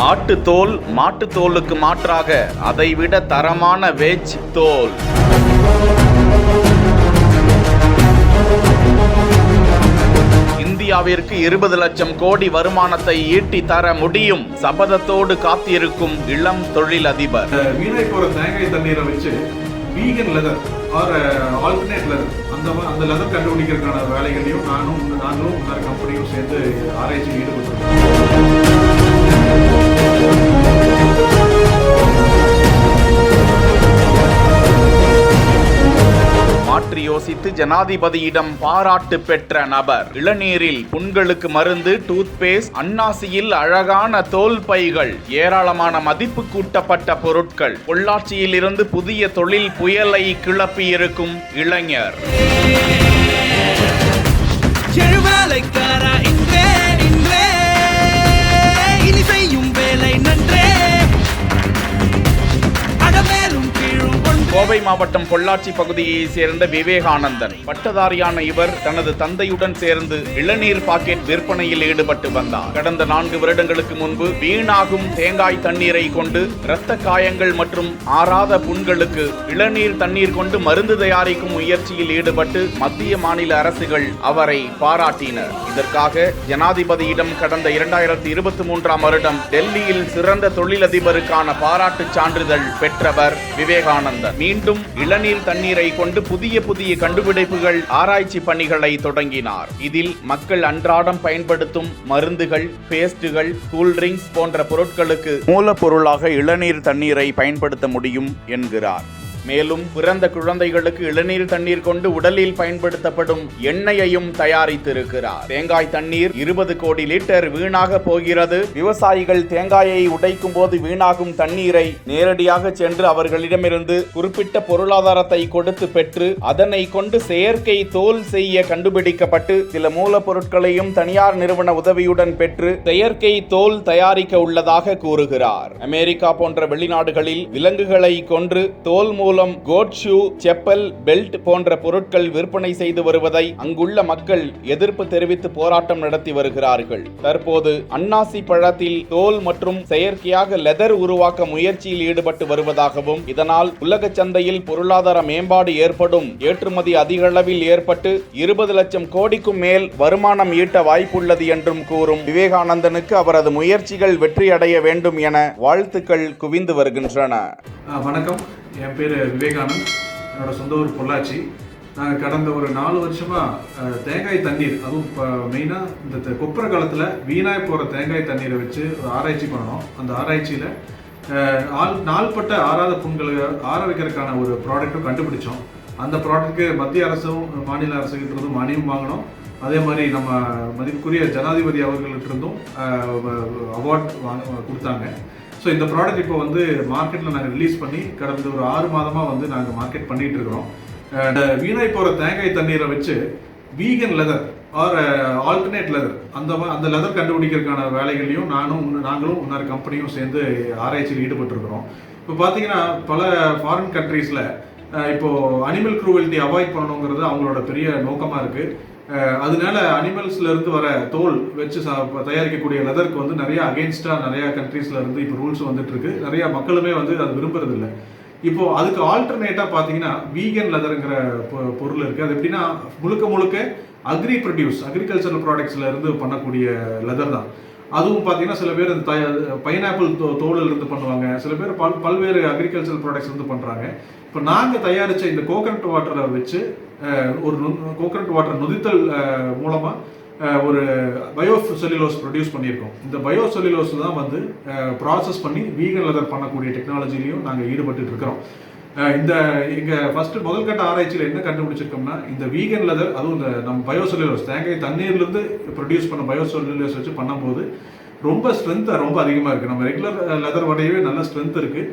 ஆட்டுத்தோல் மாட்டுத்தோலுக்கு மாற்றாக அதைவிட தரமான வேஜ் தோல். இந்தியாவிற்கு 20 லட்சம் கோடி வருமானத்தை ஈட்டி தர முடியும் சபதத்தோடு காத்திருக்கும் இளம் தொழிலதிபர். வீணாய் போற தேங்காய் தண்ணீரை வச்சு vegan leather or alternate leather அந்த லெதர் கண்டுபிடிக்கிறதுக்கான வேலைகளையும் நாங்களும் இன்னொரு கம்பெனியும் சேர்ந்து ஆராய்ச்சியில் ஈடுபட்டிருக்கோம். மாற்றி யோசித்து ஜனாதிபதியிடம் பாராட்டு பெற்ற நபர். இளநீரில் புண்களுக்கு மருந்து, டூத்பேஸ்ட், அன்னாசியில் அழகான தோல் பைகள், ஏராளமான மதிப்பு கூட்டப்பட்ட பொருட்கள். பொள்ளாச்சியில் இருந்து புதிய தொழில் புயலை கிளப்பியிருக்கும் இளைஞர். கோவை மாவட்டம் பொள்ளாச்சி பகுதியை சேர்ந்த விவேகானந்தன் பட்டதாரியான இவர் தனது தந்தையுடன் சேர்ந்து இளநீர் பாக்கெட் விற்பனையில் ஈடுபட்டு வந்தார். கடந்த 4 வருடங்களுக்கு முன்பு வீணாகும் தேங்காய் தண்ணீரை கொண்டு இரத்த காயங்கள் மற்றும் ஆறாத புண்களுக்கு இளநீர் தண்ணீர் கொண்டு மருந்து தயாரிக்கும் முயற்சியில் ஈடுபட்டு மத்திய மாநில அரசுகள் அவரை பாராட்டினர். இதற்காக ஜனாதிபதியிடம் கடந்த 2023ஆம் வருடம் டெல்லியில் சிறந்த தொழிலதிபருக்கான பாராட்டு சான்றிதழ் பெற்றவர் விவேகானந்தன். மீண்டும் இளநீர் தண்ணீரை கொண்டு புதிய கண்டுபிடிப்புகள், ஆராய்ச்சி பணிகளை தொடங்கினார். இதில் மக்கள் அன்றாடம் பயன்படுத்தும் மருந்துகள், பேஸ்டுகள், கூல்ட்ரிங்க்ஸ் போன்ற பொருட்களுக்கு மூலப்பொருளாக இளநீர் தண்ணீரை பயன்படுத்த முடியும் என்கிறார். மேலும் பிறந்த குழந்தைகளுக்கு இளநீர் தண்ணீர் கொண்டு உடலில் பயன்படுத்தப்படும் எண்ணெயையும் தயாரித்திருக்கிறார். தேங்காய் தண்ணீர் 20 கோடி லிட்டர் வீணாக போகிறது. விவசாயிகள் தேங்காயை உடைக்கும் போது வீணாகும் தண்ணீரை நேரடியாக சென்று அவர்களிடமிருந்து குறிப்பிட்ட பொருளாதாரத்தை கொடுத்து பெற்று அதனை கொண்டு செயற்கை தோல் செய்ய கண்டுபிடிக்கப்பட்டு சில மூலப்பொருட்களையும் தனியார் நிறுவன உதவியுடன் பெற்று செயற்கை தோல் தயாரிக்க உள்ளதாக கூறுகிறார். அமெரிக்கா போன்ற வெளிநாடுகளில் விலங்குகளை கொன்று தோல் மூலம் கோட் ஷூ, செப்பல், பெல்ட் போன்ற பொருட்கள் விற்பனை செய்து வருவதை அங்குள்ள மக்கள் எதிர்ப்பு தெரிவித்து போராட்டம் நடத்தி வருகிறார்கள். தற்போது அன்னாசி பழத்தில் தோல் மற்றும் செயற்கையாக லெதர் உருவாக்க முயற்சியில் ஈடுபட்டு வருவதாகவும் இதனால் உலக சந்தையில் பொருளாதார மேம்பாடு ஏற்படும், ஏற்றுமதி அதிக அளவில் ஏற்பட்டு 20 லட்சம் கோடிக்கும் மேல் வருமானம் ஈட்ட வாய்ப்புள்ளது என்றும் கூறும் விவேகானந்தனுக்கு அவரது முயற்சிகள் வெற்றியடைய வேண்டும் என வாழ்த்துக்கள் குவிந்து வருகின்றன. வணக்கம், என் பேர் விவேகானந்த். என்னோட சொந்த ஊர் பொள்ளாச்சி. நாங்கள் கடந்த ஒரு 4 வருஷமாக தேங்காய் தண்ணீர், அதுவும் மெயினாக இந்த கொப்பரை காலத்தில் வீணாய் போகிற தேங்காய் தண்ணீரை வச்சு ஒரு ஆராய்ச்சி பண்ணணும். அந்த ஆராய்ச்சியில் நாள்பட்ட ஆறாத புண்களை ஆற வைக்கிறதுக்கான ஒரு ப்ராடக்ட்டும் கண்டுபிடிச்சோம். அந்த ப்ராடக்ட்டுக்கு மத்திய அரசும் மாநில அரசுகிட்டிருந்தும் மானியம் வாங்கினோம். அதே மாதிரி நம்ம மதிப்புக்குரிய ஜனாதிபதி அவர்கள்ட்டிருந்தும் அவார்ட் கொடுத்தாங்க. ஸோ இந்த ப்ராடக்ட் இப்போ வந்து மார்க்கெட்டில் நாங்கள் ரிலீஸ் பண்ணி கடந்த ஒரு 6 மாதமாக வந்து நாங்கள் மார்க்கெட் பண்ணிகிட்டு இருக்கிறோம். வீணாய் போகிற தேங்காய் தண்ணீரை வச்சு vegan leather or alternate leather அந்த லெதர் கண்டுபிடிக்கிறதுக்கான வேலைகளையும் நாங்களும் இன்னொரு கம்பெனியும் சேர்ந்து ஆராய்ச்சியில் ஈடுபட்டிருக்கிறோம். இப்போ பார்த்தீங்கன்னா பல ஃபாரின் கண்ட்ரீஸில் இப்போது அனிமல் க்ரூவல்ட்டி அவாய்ட் பண்ணணுங்கிறது அவங்களோட பெரிய நோக்கமாக இருக்குது. அதனால அனிமல்ஸ்ல இருந்து வர தோல் வச்சு தயாரிக்கக்கூடிய லெதருக்கு வந்து நிறைய அகெயின்ஸ்டா நிறைய கண்ட்ரீஸ்ல இருந்து இப்போ ரூல்ஸ் வந்துட்டு இருக்கு. நிறைய மக்களுமே வந்து அது விரும்புறது இல்லை. இப்போ அதுக்கு ஆல்டர்னேட்டா பாத்தீங்கன்னா வீகன் லெதர்ங்கிற பொருள் இருக்கு. அது எப்படின்னா முழுக்க அக்ரிகல்ச்சரல் ப்ராடக்ட்ஸ்ல இருந்து பண்ணக்கூடிய லெதர் தான். அதுவும் பார்த்தீங்கன்னா சில பேர் இந்த பைனாப்பிள் தோலில் இருந்து பண்ணுவாங்க, சில பேர் பல்வேறு அக்ரிகல்ச்சரல் ப்ராடக்ட்ஸ் இருந்து பண்ணுறாங்க. இப்போ நாங்கள் தயாரித்த இந்த கோகனட் வாட்டரை வச்சு ஒரு கோகனட் வாட்டர் நொதித்தல் மூலமாக ஒரு பயோசெல்லுலோஸ் ப்ரொடியூஸ் பண்ணியிருக்கோம். இந்த பயோசெல்லுலோஸ் தான் வந்து ப்ராசஸ் பண்ணி வீகன் லெதர் பண்ணக்கூடிய டெக்னாலஜிலையும் நாங்கள் ஈடுபட்டு இருக்கிறோம். எங்கள் முதல் கட்ட ஆராய்ச்சியில் என்ன கண்டுபிடிச்சிருக்கோம்னா, இந்த வீகன் லெதர், அதுவும் இந்த நம்ம பயோசெல்லுலோஸ் தேங்காய் தண்ணீர்லேருந்து ப்ரொடியூஸ் பண்ண பயோசெல்லுலோஸ் வச்சு பண்ணும்போது ரொம்ப ஸ்ட்ரென்த் ரொம்ப அதிகமாக இருக்குது. நம்ம ரெகுலர் லெதர் வடையவே நல்ல ஸ்ட்ரென்த் இருக்குது.